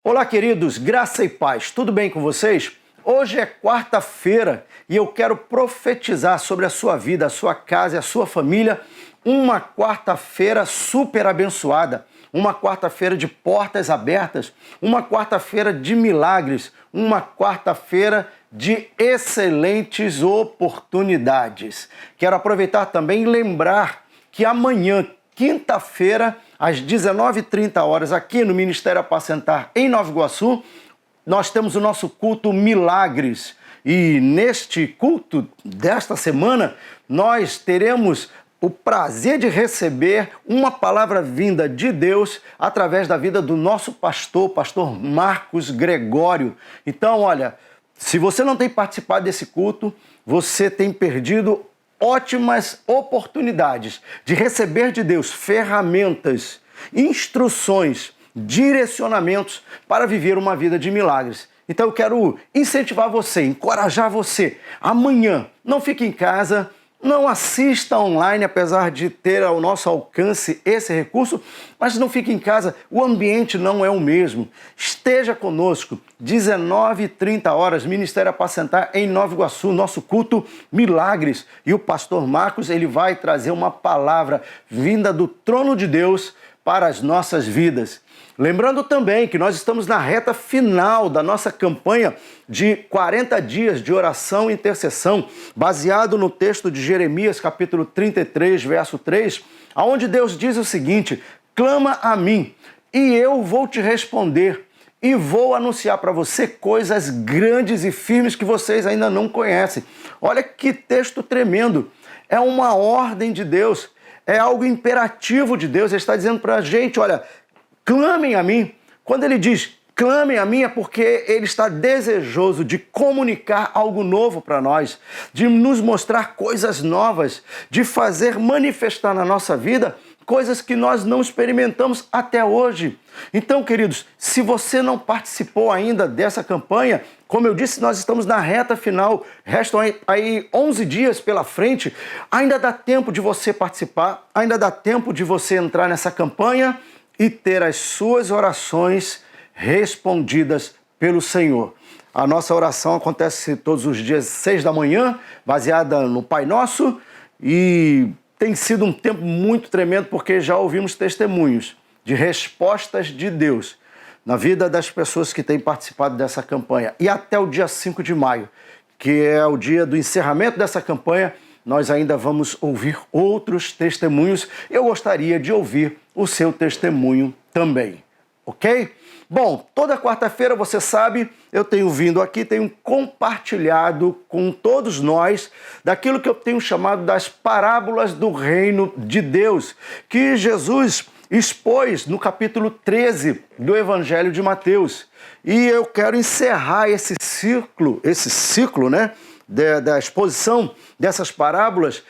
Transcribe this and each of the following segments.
Olá, queridos, graça e paz, tudo bem com vocês? Hoje é quarta-feira e eu quero profetizar sobre a sua vida, a sua casa e a sua família uma quarta-feira super abençoada, uma quarta-feira de portas abertas, uma quarta-feira de milagres, uma quarta-feira de excelentes oportunidades. Quero aproveitar também e lembrar que amanhã, quinta-feira, às 19h30, aqui no Ministério Apacentar, em Nova Iguaçu, nós temos o nosso culto Milagres. E neste culto desta semana, nós teremos o prazer de receber uma palavra vinda de Deus através da vida do nosso pastor Marcos Gregório. Então, olha, se você não tem participado desse culto, você tem perdido ótimas oportunidades de receber de Deus ferramentas, instruções, direcionamentos para viver uma vida de milagres. Então eu quero incentivar você, encorajar você. Amanhã, não fique em casa, não assista online, apesar de ter ao nosso alcance esse recurso, mas não fique em casa, o ambiente não é o mesmo. Esteja conosco, 19h30, Ministério Apacentar em Nova Iguaçu, nosso culto Milagres. E o pastor Marcos, ele vai trazer uma palavra vinda do trono de Deus para as nossas vidas. Lembrando também que nós estamos na reta final da nossa campanha de 40 dias de oração e intercessão, baseado no texto de Jeremias, capítulo 33, verso 3, onde Deus diz o seguinte: clama a mim e eu vou te responder e vou anunciar para você coisas grandes e firmes que vocês ainda não conhecem. Olha que texto tremendo, é uma ordem de Deus, é algo imperativo de Deus. Ele está dizendo para a gente, olha, clamem a mim. Quando ele diz clamem a mim é porque ele está desejoso de comunicar algo novo para nós, de nos mostrar coisas novas, de fazer manifestar na nossa vida coisas que nós não experimentamos até hoje. Então, queridos, se você não participou ainda dessa campanha, como eu disse, nós estamos na reta final, restam aí 11 dias pela frente, ainda dá tempo de você participar, ainda dá tempo de você entrar nessa campanha e ter as suas orações respondidas pelo Senhor. A nossa oração acontece todos os dias 6 da manhã, baseada no Pai Nosso, e tem sido um tempo muito tremendo porque já ouvimos testemunhos de respostas de Deus na vida das pessoas que têm participado dessa campanha. E até o dia 5 de maio, que é o dia do encerramento dessa campanha, nós ainda vamos ouvir outros testemunhos. Eu gostaria de ouvir o seu testemunho também, ok? Bom, toda quarta-feira, você sabe, eu tenho vindo aqui, tenho compartilhado com todos nós daquilo que eu tenho chamado das parábolas do reino de Deus, que Jesus expôs no capítulo 13 do Evangelho de Mateus. E eu quero encerrar esse ciclo, né, da exposição dessas parábolas,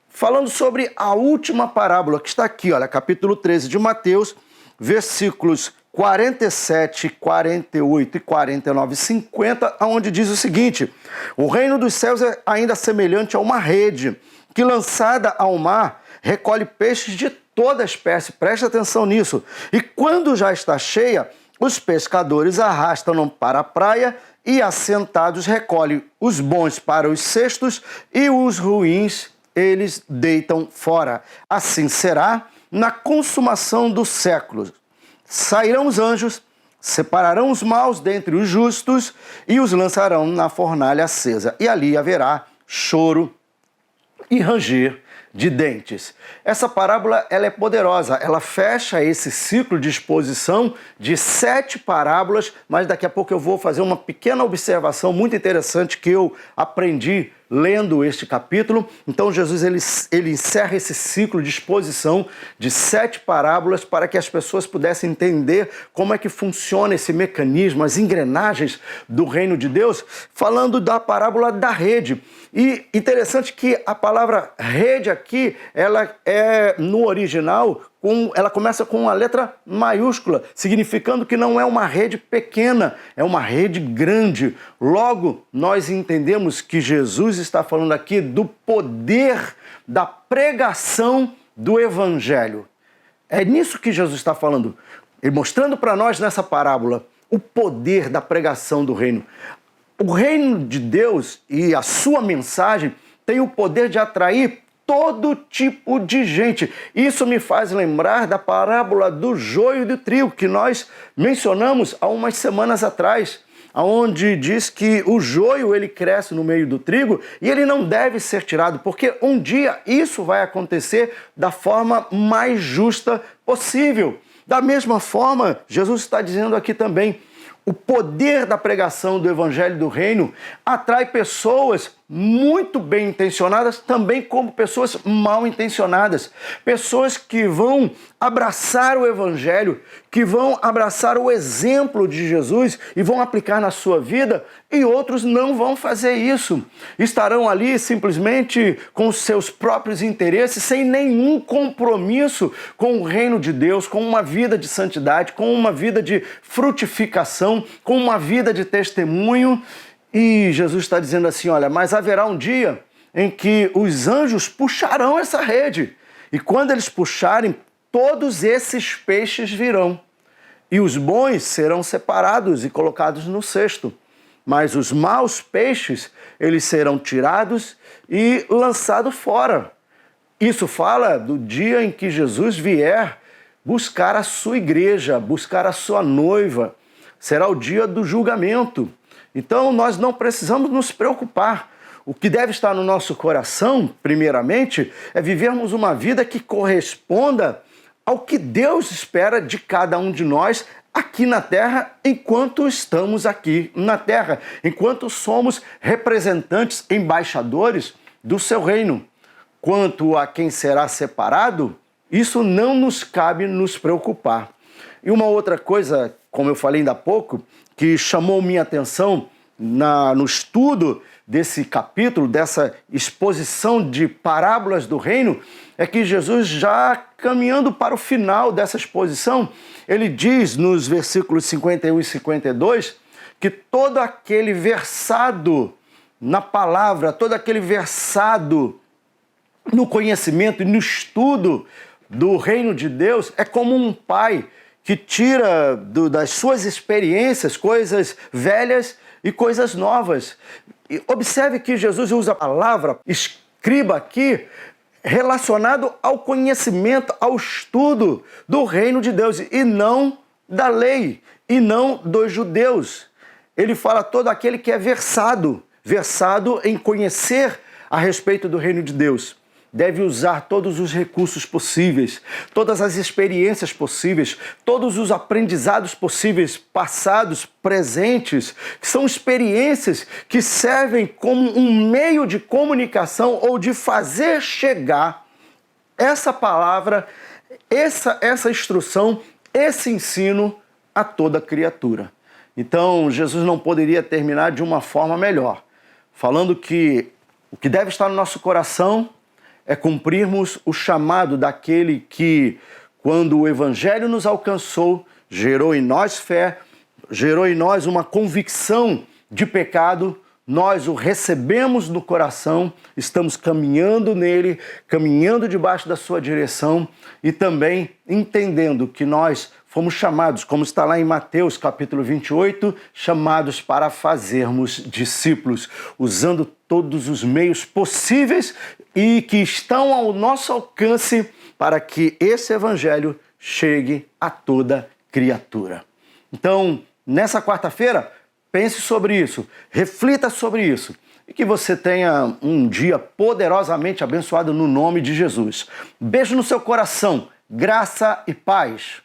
falando sobre a última parábola que está aqui, olha, capítulo 13 de Mateus, versículos 47, 48 e 49 e 50, onde diz o seguinte: o reino dos céus é ainda semelhante a uma rede que, lançada ao mar, recolhe peixes de toda espécie. Presta atenção nisso. E quando já está cheia, os pescadores arrastam para a praia e, assentados, recolhem os bons para os cestos e os ruins eles deitam fora. Assim será na consumação dos séculos. Sairão os anjos, separarão os maus dentre os justos e os lançarão na fornalha acesa. E ali haverá choro e ranger de dentes. Essa parábola, ela é poderosa, ela fecha esse ciclo de exposição de 7 parábolas, mas daqui a pouco eu vou fazer uma pequena observação muito interessante que eu aprendi lendo este capítulo. Então Jesus ele encerra esse ciclo de exposição de 7 parábolas para que as pessoas pudessem entender como é que funciona esse mecanismo, as engrenagens do reino de Deus, falando da parábola da rede. E interessante que a palavra rede aqui, ela é no original, ela começa com uma letra maiúscula, significando que não é uma rede pequena, é uma rede grande. Logo, nós entendemos que Jesus está falando aqui do poder da pregação do Evangelho. É nisso que Jesus está falando, e mostrando para nós nessa parábola o poder da pregação do reino. O reino de Deus e a sua mensagem tem o poder de atrair todo tipo de gente. Isso me faz lembrar da parábola do joio e do trigo, que nós mencionamos há umas semanas atrás, onde diz que o joio ele cresce no meio do trigo e ele não deve ser tirado, porque um dia isso vai acontecer da forma mais justa possível. Da mesma forma, Jesus está dizendo aqui também, o poder da pregação do Evangelho do Reino atrai pessoas muito bem intencionadas, também como pessoas mal intencionadas. Pessoas que vão abraçar o Evangelho, que vão abraçar o exemplo de Jesus e vão aplicar na sua vida, e outros não vão fazer isso. Estarão ali simplesmente com os seus próprios interesses, sem nenhum compromisso com o reino de Deus, com uma vida de santidade, com uma vida de frutificação, com uma vida de testemunho. E Jesus está dizendo assim, olha, mas haverá um dia em que os anjos puxarão essa rede. E quando eles puxarem, todos esses peixes virão. E os bons serão separados e colocados no cesto. Mas os maus peixes, eles serão tirados e lançados fora. Isso fala do dia em que Jesus vier buscar a sua igreja, buscar a sua noiva. Será o dia do julgamento. Então, nós não precisamos nos preocupar. O que deve estar no nosso coração, primeiramente, é vivermos uma vida que corresponda ao que Deus espera de cada um de nós aqui na terra, enquanto estamos aqui na terra, enquanto somos representantes, embaixadores do seu reino. Quanto a quem será separado, isso não nos cabe nos preocupar. E uma outra coisa, como eu falei ainda há pouco, que chamou minha atenção no estudo desse capítulo, dessa exposição de parábolas do reino, é que Jesus, já caminhando para o final dessa exposição, ele diz nos versículos 51 e 52 que todo aquele versado na palavra, todo aquele versado no conhecimento e no estudo do reino de Deus é como um pai que tira das suas experiências coisas velhas e coisas novas. E observe que Jesus usa a palavra escriba aqui relacionado ao conhecimento, ao estudo do reino de Deus e não da lei, e não dos judeus. Ele fala todo aquele que é versado em conhecer a respeito do reino de Deus. Deve usar todos os recursos possíveis, todas as experiências possíveis, todos os aprendizados possíveis, passados, presentes, que são experiências que servem como um meio de comunicação ou de fazer chegar essa palavra, essa instrução, esse ensino a toda criatura. Então, Jesus não poderia terminar de uma forma melhor, falando que o que deve estar no nosso coração é cumprirmos o chamado daquele que, quando o Evangelho nos alcançou, gerou em nós fé, gerou em nós uma convicção de pecado, nós o recebemos no coração, estamos caminhando nele, caminhando debaixo da sua direção e também entendendo que nós fomos chamados, como está lá em Mateus capítulo 28, chamados para fazermos discípulos, usando todos os meios possíveis e que estão ao nosso alcance para que esse evangelho chegue a toda criatura. Então, nessa quarta-feira, pense sobre isso, reflita sobre isso e que você tenha um dia poderosamente abençoado no nome de Jesus. Beijo no seu coração, graça e paz.